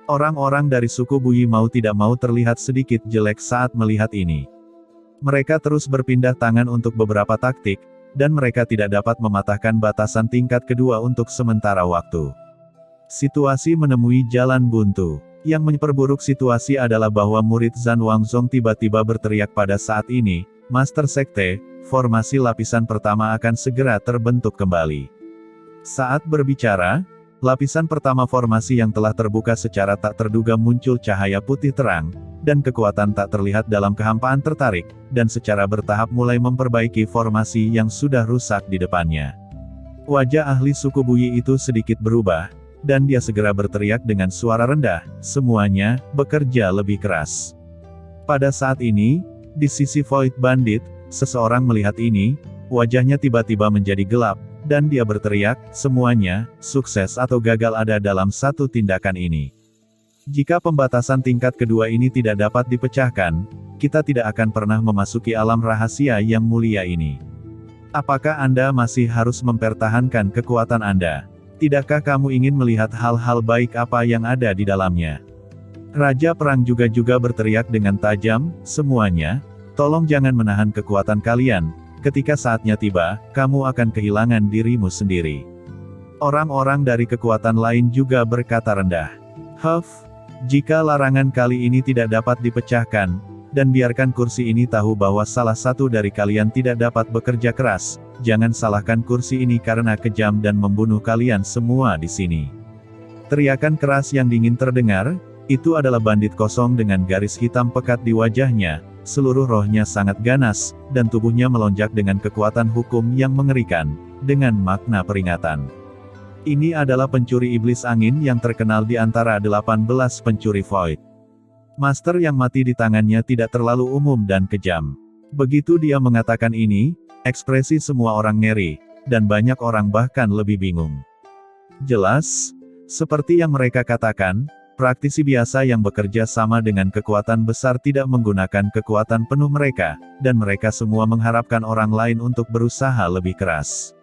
Orang-orang dari suku Bui mau tidak mau terlihat sedikit jelek saat melihat ini. Mereka terus berpindah tangan untuk beberapa taktik, dan mereka tidak dapat mematahkan batasan tingkat kedua untuk sementara waktu. Situasi menemui jalan buntu. Yang memperburuk situasi adalah bahwa murid Zhan Wangzong tiba-tiba berteriak pada saat ini, Master Sekte, formasi lapisan pertama akan segera terbentuk kembali. Saat berbicara, lapisan pertama formasi yang telah terbuka secara tak terduga muncul cahaya putih terang, dan kekuatan tak terlihat dalam kehampaan tertarik, dan secara bertahap mulai memperbaiki formasi yang sudah rusak di depannya. Wajah ahli suku Bui itu sedikit berubah, dan dia segera berteriak dengan suara rendah, semuanya, bekerja lebih keras. Pada saat ini, di sisi Void Bandit, seseorang melihat ini, wajahnya tiba-tiba menjadi gelap, dan dia berteriak, semuanya, sukses atau gagal ada dalam satu tindakan ini. Jika pembatasan tingkat kedua ini tidak dapat dipecahkan, kita tidak akan pernah memasuki alam rahasia yang mulia ini. Apakah Anda masih harus mempertahankan kekuatan Anda? Tidakkah kamu ingin melihat hal-hal baik apa yang ada di dalamnya? Raja Perang juga berteriak dengan tajam, semuanya, tolong jangan menahan kekuatan kalian. Ketika saatnya tiba, kamu akan kehilangan dirimu sendiri. Orang-orang dari kekuatan lain juga berkata rendah. Jika larangan kali ini tidak dapat dipecahkan, dan biarkan kursi ini tahu bahwa salah satu dari kalian tidak dapat bekerja keras, jangan salahkan kursi ini karena kejam dan membunuh kalian semua di sini. Teriakan keras yang dingin terdengar, itu adalah bandit kosong dengan garis hitam pekat di wajahnya. Seluruh rohnya sangat ganas, dan tubuhnya melonjak dengan kekuatan hukum yang mengerikan, dengan makna peringatan. Ini adalah pencuri iblis angin yang terkenal di antara 18 pencuri Void. Master yang mati di tangannya tidak terlalu umum dan kejam. Begitu dia mengatakan ini, ekspresi semua orang ngeri, dan banyak orang bahkan lebih bingung. Jelas, seperti yang mereka katakan, praktisi biasa yang bekerja sama dengan kekuatan besar tidak menggunakan kekuatan penuh mereka, dan mereka semua mengharapkan orang lain untuk berusaha lebih keras.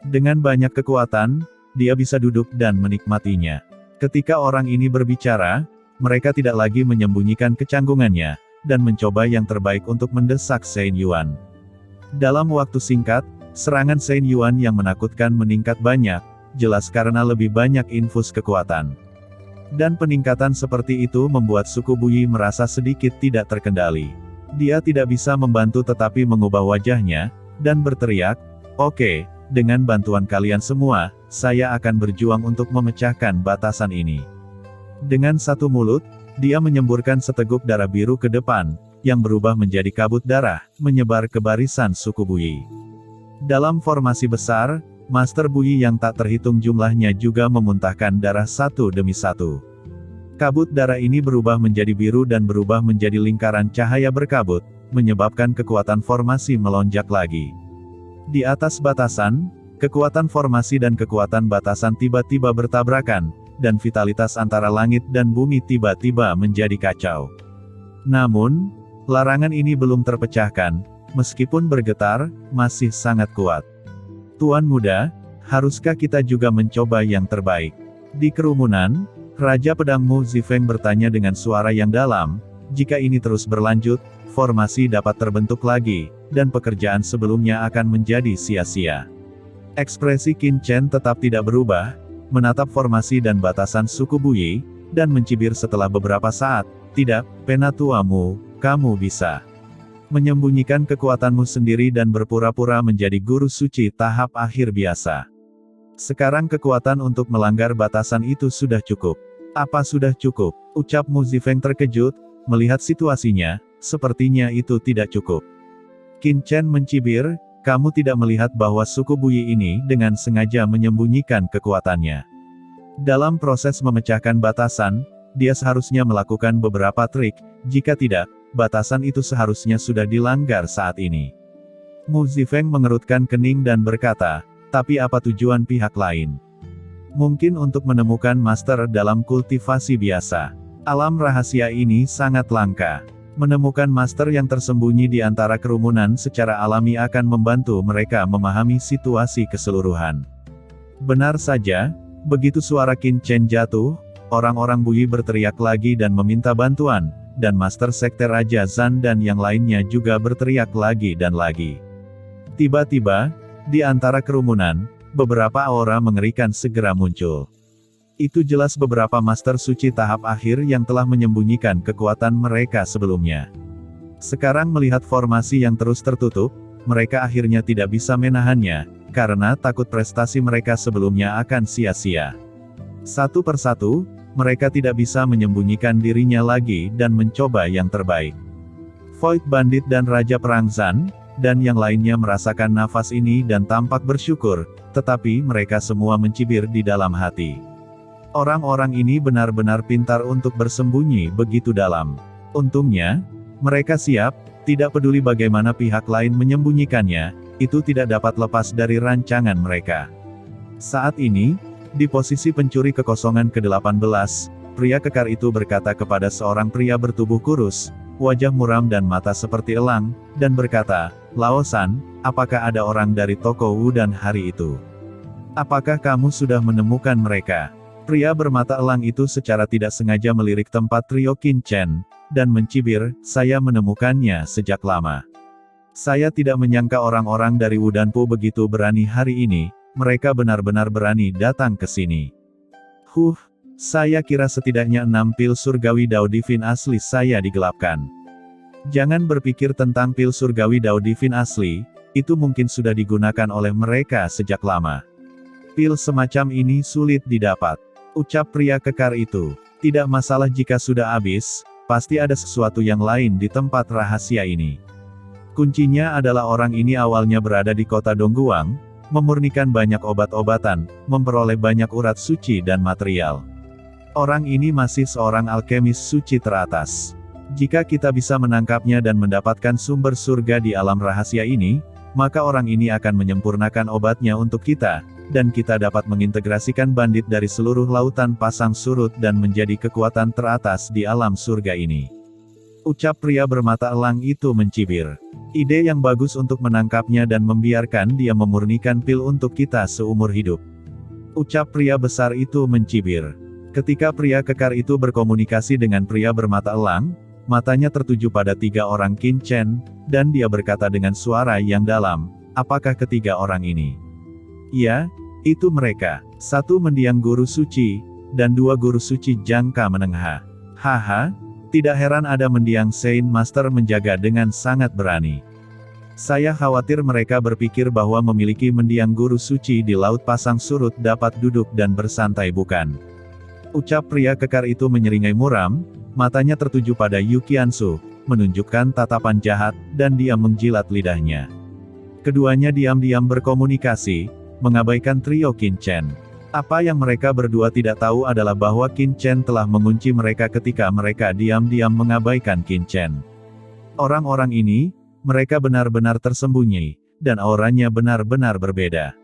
Dengan banyak kekuatan, dia bisa duduk dan menikmatinya. Ketika orang ini berbicara, mereka tidak lagi menyembunyikan kecanggungannya, dan mencoba yang terbaik untuk mendesak Shen Yuan. Dalam waktu singkat, serangan Shen Yuan yang menakutkan meningkat banyak, jelas karena lebih banyak infus kekuatan. Dan peningkatan seperti itu membuat suku Bui merasa sedikit tidak terkendali. Dia tidak bisa membantu tetapi mengubah wajahnya, dan berteriak, oke, dengan bantuan kalian semua, saya akan berjuang untuk memecahkan batasan ini. Dengan satu mulut, dia menyemburkan seteguk darah biru ke depan, yang berubah menjadi kabut darah, menyebar ke barisan suku Bui. Dalam formasi besar, Master Bui yang tak terhitung jumlahnya juga memuntahkan darah satu demi satu. Kabut darah ini berubah menjadi biru dan berubah menjadi lingkaran cahaya berkabut, menyebabkan kekuatan formasi melonjak lagi. Di atas batasan, kekuatan formasi dan kekuatan batasan tiba-tiba bertabrakan, dan vitalitas antara langit dan bumi tiba-tiba menjadi kacau. Namun, larangan ini belum terpecahkan, meskipun bergetar, masih sangat kuat. Tuan muda, haruskah kita juga mencoba yang terbaik? Di kerumunan, Raja Pedang Mu Zifeng bertanya dengan suara yang dalam, jika ini terus berlanjut, formasi dapat terbentuk lagi, dan pekerjaan sebelumnya akan menjadi sia-sia. Ekspresi Qin Chen tetap tidak berubah, menatap formasi dan batasan suku Bui, dan mencibir setelah beberapa saat, tidak, penatuamu, kamu bisa menyembunyikan kekuatanmu sendiri dan berpura-pura menjadi guru suci tahap akhir biasa. Sekarang kekuatan untuk melanggar batasan itu sudah cukup. Apa sudah cukup? Ucap Mu Zifeng terkejut, melihat situasinya, sepertinya itu tidak cukup. Qin Chen mencibir, kamu tidak melihat bahwa suku Bui ini dengan sengaja menyembunyikan kekuatannya. Dalam proses memecahkan batasan, dia seharusnya melakukan beberapa trik, jika tidak, batasan itu seharusnya sudah dilanggar saat ini. Mu Zifeng mengerutkan kening dan berkata, tapi apa tujuan pihak lain? Mungkin untuk menemukan master dalam kultivasi biasa. Alam rahasia ini sangat langka. Menemukan master yang tersembunyi di antara kerumunan secara alami akan membantu mereka memahami situasi keseluruhan. Benar saja, begitu suara Qin Chen jatuh, orang-orang Bui berteriak lagi dan meminta bantuan, dan Master Sekte Raja Zan dan yang lainnya juga berteriak lagi dan lagi. Tiba-tiba, di antara kerumunan, beberapa aura mengerikan segera muncul. Itu jelas beberapa Master Suci tahap akhir yang telah menyembunyikan kekuatan mereka sebelumnya. Sekarang melihat formasi yang terus tertutup, mereka akhirnya tidak bisa menahannya, karena takut prestasi mereka sebelumnya akan sia-sia. Satu persatu, mereka tidak bisa menyembunyikan dirinya lagi dan mencoba yang terbaik. Void Bandit dan Raja Perang Zan, dan yang lainnya merasakan nafas ini dan tampak bersyukur, tetapi mereka semua mencibir di dalam hati. Orang-orang ini benar-benar pintar untuk bersembunyi begitu dalam. Untungnya, mereka siap, tidak peduli bagaimana pihak lain menyembunyikannya, itu tidak dapat lepas dari rancangan mereka. Saat ini, di posisi pencuri kekosongan ke-18, pria kekar itu berkata kepada seorang pria bertubuh kurus, wajah muram dan mata seperti elang, dan berkata, "Lao San, apakah ada orang dari toko Wudan hari itu? Apakah kamu sudah menemukan mereka?" Pria bermata elang itu secara tidak sengaja melirik tempat trio Qin Chen, dan mencibir, "Saya menemukannya sejak lama. Saya tidak menyangka orang-orang dari Wudanpu begitu berani hari ini, mereka benar-benar berani datang ke sini. Saya kira setidaknya 6 pil surgawi Dao Divin asli saya digelapkan. Jangan berpikir tentang pil surgawi Dao Divin asli, itu mungkin sudah digunakan oleh mereka sejak lama. Pil semacam ini sulit didapat," ucap pria kekar itu. "Tidak masalah jika sudah habis, pasti ada sesuatu yang lain di tempat rahasia ini. Kuncinya adalah orang ini awalnya berada di kota Dongguang, memurnikan banyak obat-obatan, memperoleh banyak urat suci dan material. Orang ini masih seorang alkemis suci teratas. Jika kita bisa menangkapnya dan mendapatkan sumber surga di alam rahasia ini, maka orang ini akan menyempurnakan obatnya untuk kita, dan kita dapat mengintegrasikan bandit dari seluruh lautan pasang surut dan menjadi kekuatan teratas di alam surga ini," ucap pria bermata elang itu mencibir. "Ide yang bagus untuk menangkapnya dan membiarkan dia memurnikan pil untuk kita seumur hidup," ucap pria besar itu mencibir. Ketika pria kekar itu berkomunikasi dengan pria bermata elang, matanya tertuju pada 3 orang Qin Chen, dan dia berkata dengan suara yang dalam, "Apakah ketiga orang ini?" "Ya, itu mereka. 1 mendiang guru suci, dan 2 guru suci jangka menengah." "Haha, tidak heran ada mendiang Saint Master menjaga dengan sangat berani. Saya khawatir mereka berpikir bahwa memiliki mendiang guru suci di laut pasang surut dapat duduk dan bersantai bukan?" ucap pria kekar itu menyeringai muram, matanya tertuju pada Yu Qiansu, menunjukkan tatapan jahat, dan dia menjilat lidahnya. Keduanya diam-diam berkomunikasi, mengabaikan trio Qin Chen. Apa yang mereka berdua tidak tahu adalah bahwa Qin Chen telah mengunci mereka ketika mereka diam-diam mengabaikan Qin Chen. Orang-orang ini, mereka benar-benar tersembunyi, dan auranya benar-benar berbeda.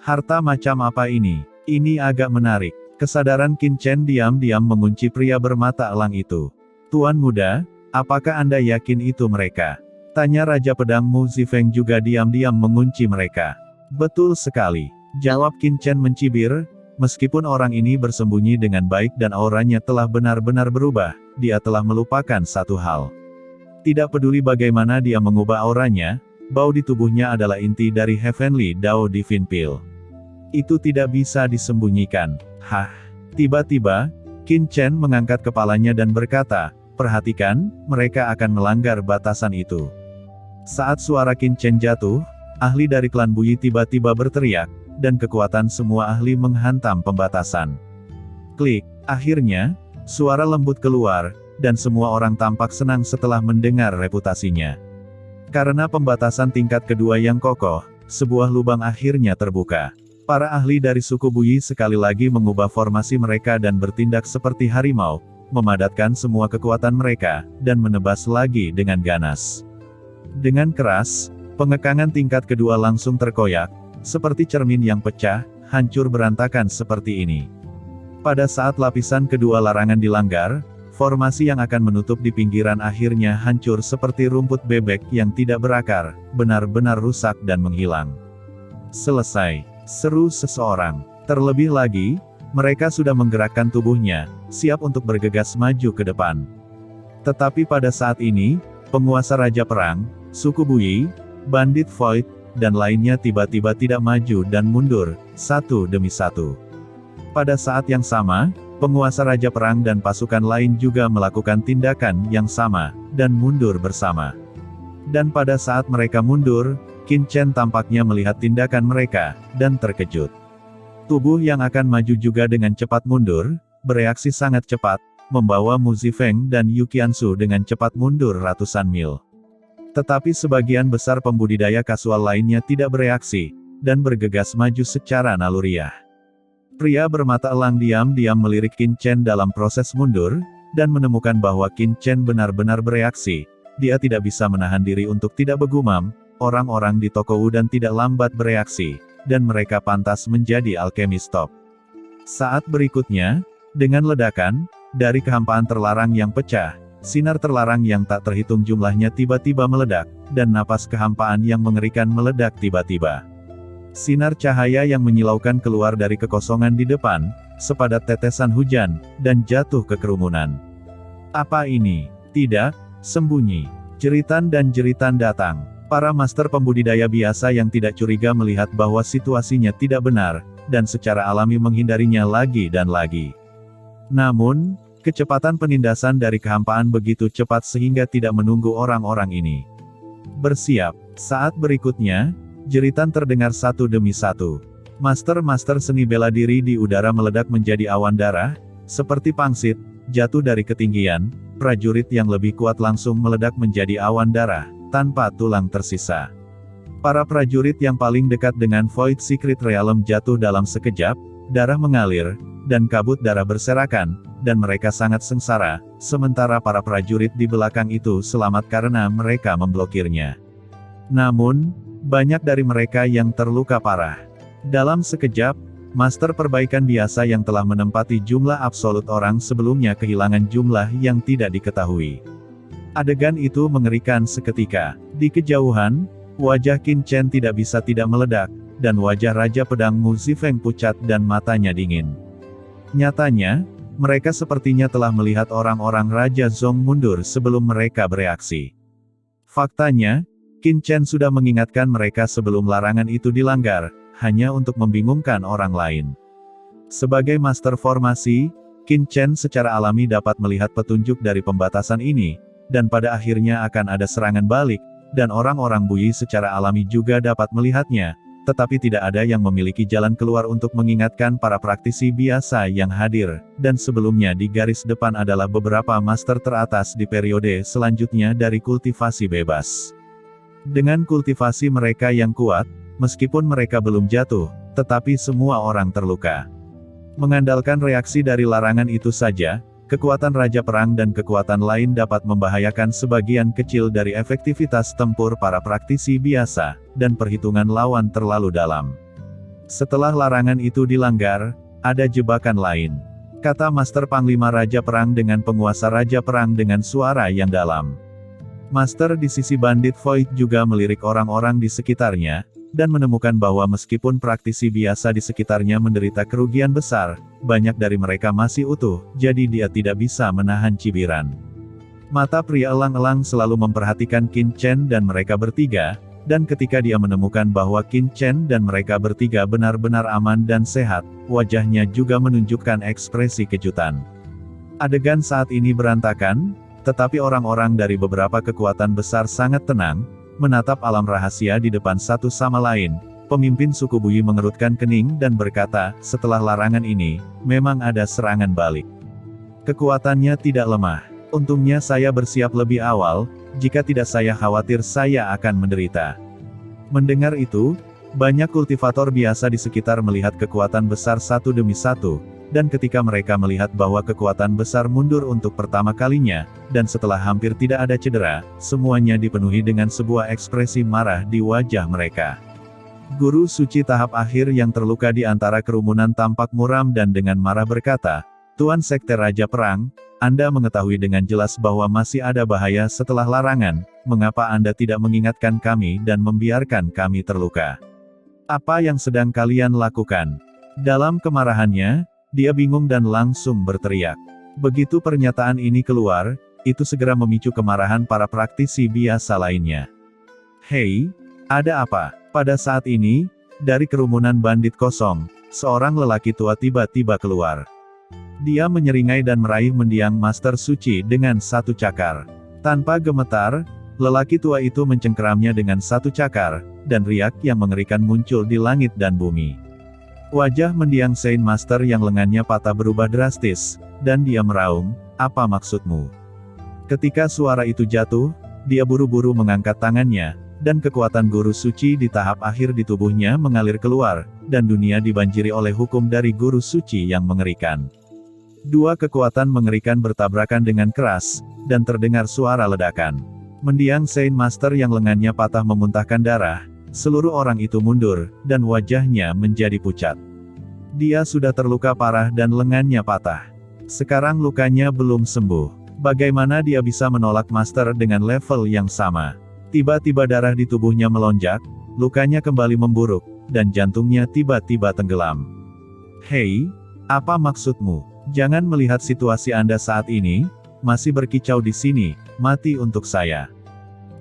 Harta macam apa ini? Ini agak menarik. Kesadaran Qin Chen diam-diam mengunci pria bermata elang itu. "Tuan muda, apakah Anda yakin itu mereka?" tanya Raja Pedang Mu Zifeng juga diam-diam mengunci mereka. "Betul sekali," jawab Qin Chen mencibir, "meskipun orang ini bersembunyi dengan baik dan auranya telah benar-benar berubah, dia telah melupakan satu hal. Tidak peduli bagaimana dia mengubah auranya, bau di tubuhnya adalah inti dari Heavenly Dao Divine Pill. Itu tidak bisa disembunyikan." Tiba-tiba, Qin Chen mengangkat kepalanya dan berkata, "Perhatikan, mereka akan melanggar batasan itu." Saat suara Qin Chen jatuh, ahli dari klan Bui tiba-tiba berteriak, dan kekuatan semua ahli menghantam pembatasan. Klik, akhirnya, suara lembut keluar, dan semua orang tampak senang setelah mendengar reputasinya. Karena pembatasan tingkat kedua yang kokoh, sebuah lubang akhirnya terbuka. Para ahli dari suku Bui sekali lagi mengubah formasi mereka dan bertindak seperti harimau, memadatkan semua kekuatan mereka, dan menebas lagi dengan ganas. Dengan keras, pengekangan tingkat kedua langsung terkoyak, seperti cermin yang pecah, hancur berantakan seperti ini. Pada saat lapisan kedua larangan dilanggar, formasi yang akan menutup di pinggiran akhirnya hancur seperti rumput bebek yang tidak berakar, benar-benar rusak dan menghilang. "Selesai," seru seseorang. Terlebih lagi, Mereka sudah menggerakkan tubuhnya, siap untuk bergegas maju ke depan. Tetapi pada saat ini, penguasa Raja Perang, suku Bui, Bandit Void, dan lainnya tiba-tiba tidak maju dan mundur, satu demi satu. Pada saat yang sama, penguasa Raja Perang dan pasukan lain juga melakukan tindakan yang sama, dan mundur bersama. Dan pada saat mereka mundur, Qin Chen tampaknya melihat tindakan mereka, dan terkejut. Tubuh yang akan maju juga dengan cepat mundur, bereaksi sangat cepat, membawa Mu Zifeng dan Yu Qianzu dengan cepat mundur ratusan mil. Tetapi sebagian besar pembudidaya kasual lainnya tidak bereaksi, dan bergegas maju secara naluriah. Pria bermata elang diam-diam melirik Qin Chen dalam proses mundur, dan menemukan bahwa Qin Chen benar-benar bereaksi. Dia tidak bisa menahan diri untuk tidak bergumam, orang-orang di toko Wudan tidak lambat bereaksi, dan mereka pantas menjadi alkemis top. Saat berikutnya, dengan ledakan, dari kehampaan terlarang yang pecah, sinar terlarang yang tak terhitung jumlahnya tiba-tiba meledak, dan napas kehampaan yang mengerikan meledak tiba-tiba. Sinar cahaya yang menyilaukan keluar dari kekosongan di depan, sepadat tetesan hujan, dan jatuh ke kerumunan. Apa ini? Tidak, sembunyi. Jeritan dan jeritan datang. Para master pembudidaya biasa yang tidak curiga melihat bahwa situasinya tidak benar, dan secara alami menghindarinya lagi dan lagi. Namun, kecepatan penindasan dari kehampaan begitu cepat sehingga tidak menunggu orang-orang ini. Bersiap. Saat berikutnya, jeritan terdengar satu demi satu. Master-master seni bela diri di udara meledak menjadi awan darah, seperti pangsit, jatuh dari ketinggian, prajurit yang lebih kuat langsung meledak menjadi awan darah, tanpa tulang tersisa. Para prajurit yang paling dekat dengan Void Secret Realm jatuh dalam sekejap, darah mengalir, dan kabut darah berserakan, dan mereka sangat sengsara, sementara para prajurit di belakang itu selamat karena mereka memblokirnya. Namun, banyak dari mereka yang terluka parah. Dalam sekejap, master perbaikan biasa yang telah menempati jumlah absolut orang sebelumnya kehilangan jumlah yang tidak diketahui. Adegan itu mengerikan seketika. Di kejauhan, wajah Qin Chen tidak bisa tidak meledak, dan wajah Raja Pedang Mu Zifeng pucat dan matanya dingin. Nyatanya, mereka sepertinya telah melihat orang-orang Raja Zong mundur sebelum mereka bereaksi. Faktanya, Qin Chen sudah mengingatkan mereka sebelum larangan itu dilanggar, hanya untuk membingungkan orang lain. Sebagai master formasi, Qin Chen secara alami dapat melihat petunjuk dari pembatasan ini, dan pada akhirnya akan ada serangan balik, dan orang-orang Bui secara alami juga dapat melihatnya, tetapi tidak ada yang memiliki jalan keluar untuk mengingatkan para praktisi biasa yang hadir, dan sebelumnya di garis depan adalah beberapa master teratas di periode selanjutnya dari kultivasi bebas. Dengan kultivasi mereka yang kuat, meskipun mereka belum jatuh, tetapi semua orang terluka. Mengandalkan reaksi dari larangan itu saja, kekuatan Raja Perang dan kekuatan lain dapat membahayakan sebagian kecil dari efektivitas tempur para praktisi biasa, dan perhitungan lawan terlalu dalam. Setelah larangan itu dilanggar, ada jebakan lain. Kata Master Panglima Raja Perang dengan penguasa Raja Perang dengan suara yang dalam. Master di sisi Bandit Void juga melirik orang-orang di sekitarnya, dan menemukan bahwa meskipun praktisi biasa di sekitarnya menderita kerugian besar, banyak dari mereka masih utuh, jadi dia tidak bisa menahan cibiran. Mata pria elang-elang selalu memperhatikan Qin Chen dan mereka bertiga, dan ketika dia menemukan bahwa Qin Chen dan mereka bertiga benar-benar aman dan sehat, wajahnya juga menunjukkan ekspresi kejutan. Adegan saat ini berantakan, tetapi orang-orang dari beberapa kekuatan besar sangat tenang, menatap alam rahasia di depan satu sama lain. Pemimpin suku Bui mengerutkan kening dan berkata, setelah larangan ini, memang ada serangan balik. Kekuatannya tidak lemah. Untungnya saya bersiap lebih awal, jika tidak saya khawatir saya akan menderita. Mendengar itu, banyak kultivator biasa di sekitar melihat kekuatan besar satu demi satu, dan ketika mereka melihat bahwa kekuatan besar mundur untuk pertama kalinya, dan setelah hampir tidak ada cedera, semuanya dipenuhi dengan sebuah ekspresi marah di wajah mereka. Guru suci tahap akhir yang terluka di antara kerumunan tampak muram dan dengan marah berkata, Tuan Sekte Raja Perang, Anda mengetahui dengan jelas bahwa masih ada bahaya setelah larangan, mengapa Anda tidak mengingatkan kami dan membiarkan kami terluka? Apa yang sedang kalian lakukan? Dalam kemarahannya, Dia bingung dan langsung berteriak. Begitu pernyataan ini keluar, itu segera memicu kemarahan para praktisi biasa lainnya. "Hei, ada apa?" Pada saat ini, dari kerumunan bandit kosong, seorang lelaki tua tiba-tiba keluar. Dia menyeringai dan meraih mendiang Master Suci dengan satu cakar. Tanpa gemetar, lelaki tua itu mencengkeramnya dengan satu cakar, dan riak yang mengerikan muncul di langit dan bumi. Wajah mendiang Saint Master yang lengannya patah berubah drastis, dan dia meraung, "Apa maksudmu?" Ketika suara itu jatuh, dia buru-buru mengangkat tangannya, dan kekuatan guru suci di tahap akhir di tubuhnya mengalir keluar, dan dunia dibanjiri oleh hukum dari guru suci yang mengerikan. Dua kekuatan mengerikan bertabrakan dengan keras, dan terdengar suara ledakan. Mendiang Saint Master yang lengannya patah memuntahkan darah, seluruh orang itu mundur, dan wajahnya menjadi pucat. Dia sudah terluka parah dan lengannya patah. Sekarang lukanya belum sembuh. Bagaimana dia bisa menolak Master dengan level yang sama? Tiba-tiba darah di tubuhnya melonjak, lukanya kembali memburuk, dan jantungnya tiba-tiba tenggelam. "Hei, apa maksudmu? Jangan melihat situasi Anda saat ini, masih berkicau di sini, mati untuk saya."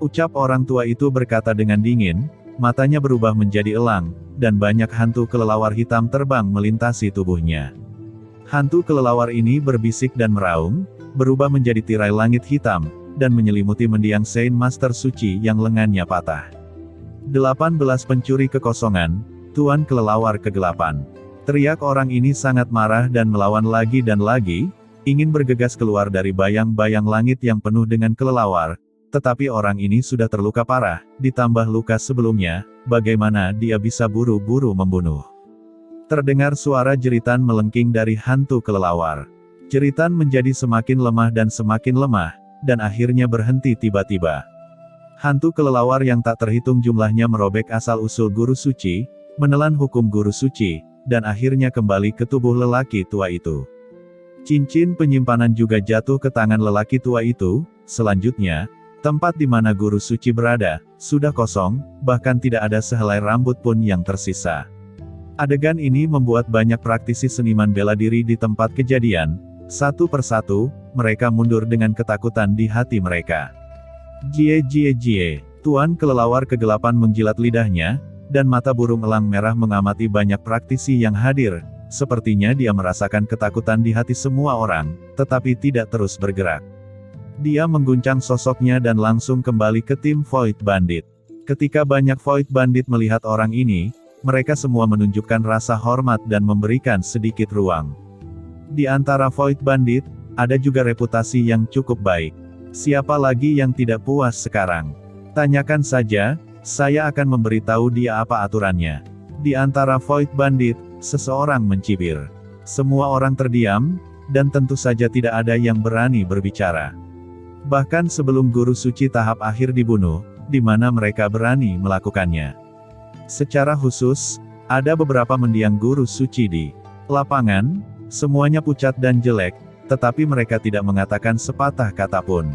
Ucap orang tua itu berkata dengan dingin, matanya berubah menjadi elang, dan banyak hantu kelelawar hitam terbang melintasi tubuhnya. Hantu kelelawar ini berbisik dan meraung, berubah menjadi tirai langit hitam, dan menyelimuti mendiang Saint Master Suci yang lengannya patah. 18 pencuri kekosongan, Tuan Kelelawar Kegelapan. Teriak orang ini sangat marah dan melawan lagi dan lagi, ingin bergegas keluar dari bayang-bayang langit yang penuh dengan kelelawar, tetapi orang ini sudah terluka parah, ditambah luka sebelumnya, bagaimana dia bisa buru-buru membunuh. Terdengar suara jeritan melengking dari hantu kelelawar. Jeritan menjadi semakin lemah dan semakin lemah, dan akhirnya berhenti tiba-tiba. Hantu kelelawar yang tak terhitung jumlahnya merobek asal-usul guru suci, menelan hukum guru suci, dan akhirnya kembali ke tubuh lelaki tua itu. Cincin penyimpanan juga jatuh ke tangan lelaki tua itu. Selanjutnya, tempat di mana guru suci berada, sudah kosong, bahkan tidak ada sehelai rambut pun yang tersisa. Adegan ini membuat banyak praktisi seniman bela diri di tempat kejadian. Satu persatu, mereka mundur dengan ketakutan di hati mereka. "Jie jie jie." Tuan Kelelawar Kegelapan menjilat lidahnya, dan mata burung elang merah mengamati banyak praktisi yang hadir. Sepertinya dia merasakan ketakutan di hati semua orang, tetapi tidak terus bergerak. Dia mengguncang sosoknya dan langsung kembali ke tim Void Bandit. Ketika banyak Void Bandit melihat orang ini, mereka semua menunjukkan rasa hormat dan memberikan sedikit ruang. Di antara Void Bandit, ada juga reputasi yang cukup baik. Siapa lagi yang tidak puas sekarang? Tanyakan saja, saya akan memberitahu dia apa aturannya. Di antara Void Bandit, seseorang mencibir. Semua orang terdiam, dan tentu saja tidak ada yang berani berbicara. Bahkan sebelum guru suci tahap akhir dibunuh, di mana mereka berani melakukannya. Secara khusus, ada beberapa mendiang guru suci di lapangan. Semuanya pucat dan jelek, tetapi mereka tidak mengatakan sepatah kata pun.